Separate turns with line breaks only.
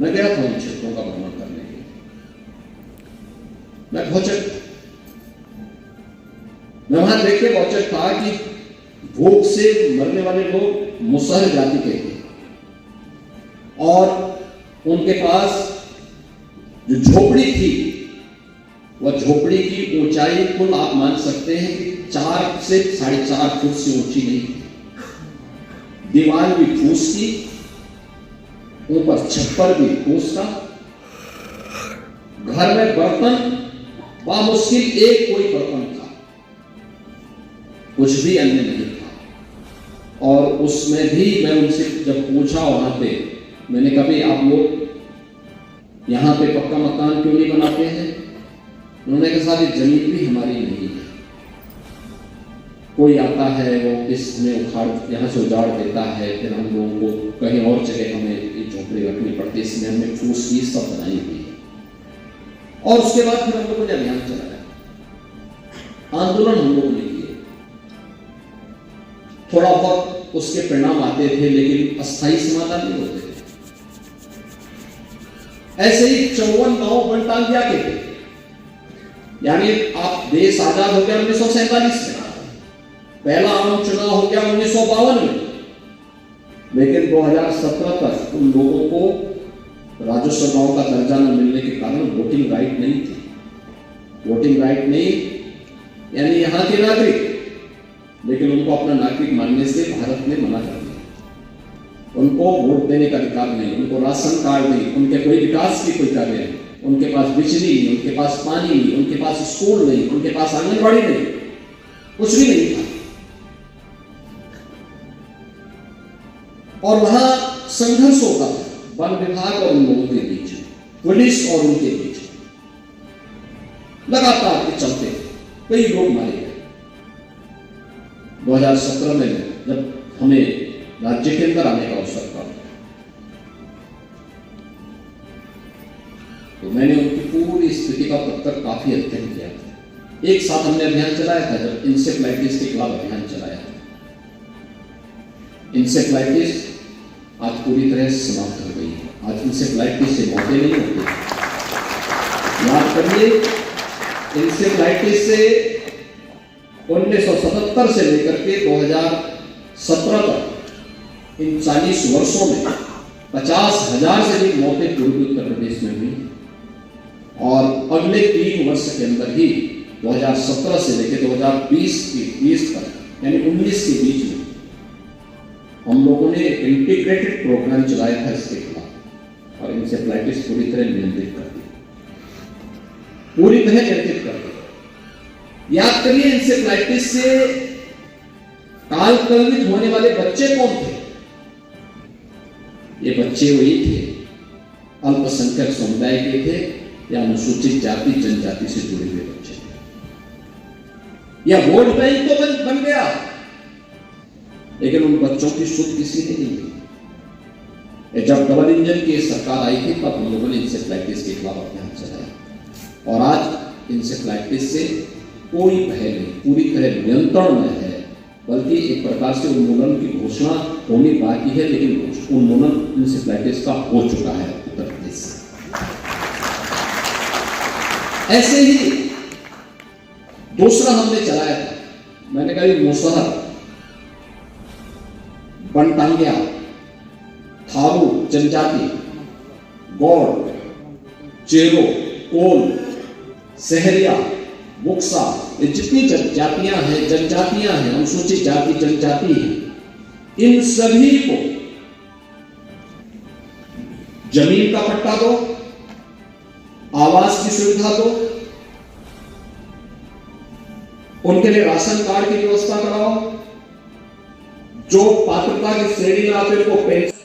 मैं गया था उन क्षेत्रों का भ्रमण करने के लिए। मैं भौचक, मैं वहां देख के भौचक था कि भूख से मरने वाले लोग मुसहर जाति के थे और उनके पास जो झोपड़ी थी वह झोपड़ी की ऊंचाई कुल आप मान सकते हैं कि 4 से 4.5 फुट से ऊंची नहीं थी। दीवार भी फूस की, ऊपर छप्पर भी फूस का, घर में बर्तन बामुश्किल एक कोई बर्तन था, कुछ भी अन्य नहीं था। और उसमें भी मैं उनसे जब पूछा वहां पे, मैंने कहा भाई आप लोग यहां पे पक्का मकान क्यों नहीं बनाते हैं? उन्होंने कहा सारी जमीन भी हमारी नहीं है, कोई आता है वो इसमें उखाड़ यहाँ से उजाड़ देता है, फिर हम लोगों को कहीं और जगह हमें ये झोपड़ी रखनी पड़ती है, इसमें हमने फूस की सब बनाई हुई है। और उसके बाद फिर हम लोगों ने अभियान चलाया, आंदोलन हम लोगों ने किए, थोड़ा बहुत उसके परिणाम आते थे लेकिन अस्थायी समाधान नहीं होते थे। ऐसे ही 54 गांव बनटांगिया के थे, यानी आप देश आजाद हो गया 1947 में, पहला आम चुनाव हो गया 1952 में, लेकिन 2017 तक उन लोगों को राजस्व गांव का दर्जा न मिलने के कारण वोटिंग राइट नहीं थी। वोटिंग राइट नहीं, यानी यहां के नागरिक, लेकिन उनको अपना नागरिक मानने से भारत ने मना कर दिया। उनको वोट देने का अधिकार नहीं, उनको राशन कार्ड नहीं, उनके कोई विकास की कोई कार्य नहीं, उनके पास बिजली नहीं, उनके पास पानी नहीं, उनके पास स्कूल नहीं, उनके पास आंगनबाड़ी नहीं, कुछ भी नहीं था। और वहां संघर्ष होता था वन विभाग और उन लोगों के बीच, पुलिस और उनके बीच, लगातार के चलते कई लोग मारे गए। 2017 में जब हमें राज्य के अंदर आने का अवसर था तो मैंने उनकी पूरी स्थिति का तब तक काफी अध्ययन किया था। एक साथ हमने अभियान चलाया था जब इंसेफ्लाइटिस के खिलाफ अभियान चलाया था। इंसेफ्लाइटिस आज पूरी तरह से समाप्त हो गई है। आज इंसेफ्लाइटिस से मौतें नहीं होती। याद करिए, इंसेफ्लाइटिस से 1977 से लेकर के 2017 तक इन 40 वर्षों में 50,000 से अधिक मौतें पूर्वी उत्तर प्रदेश में हुई और अगले 3 वर्ष के अंदर ही 2017 से लेकर 2020 तक यानी 19 के बीच में हम लोगों ने इंटीग्रेटेड प्रोग्राम चलाया था इसके खिलाफ और इंसेफ्लाइटिस पूरी तरह नियंत्रित कर दी, पूरी तरह नियंत्रित कर दी। याद करिए, इंसेफ्लाइटिस से काल कलवित होने वाले बच्चे कौन थे? ये बच्चे वही थे अल्पसंख्यक समुदाय के थे या अनुसूचित जाति जनजाति से जुड़े हुए बच्चे थे। या वोट बैंक तो बन गया, लेकिन उन बच्चों की सुध किसी ने नहीं की। जब डबल इंजन की सरकार आई थी तब हम लोगों ने इंसेफ्लाइटिस के खिलाफ अभियान चलाया और आज इंसेफ्लाइटिस से कोई भय नहीं, पूरी तरह नियंत्रण में है। बल्कि एक प्रकार से उन्मूलन की घोषणा होनी बाकी है, लेकिन उन्मूलन इंसेफ्लाइटिस का हो चुका है उत्तर प्रदेश से। ऐसे ही दूसरा हमने चलाया था, मैंने कहा मुसहर, बनटांगिया, थारू जनजाति, गौड़, चेरो, कोल, सहरिया, बुक्सा, ये जितनी जातियां हैं, जनजातियां हैं, अनुसूचित जाति जनजाति हैं, इन सभी को जमीन का पट्टा दो, आवास की सुविधा दो, उनके लिए राशन कार्ड की व्यवस्था कराओ, जो पात्रता की श्रेणी में आते उनको पेंशन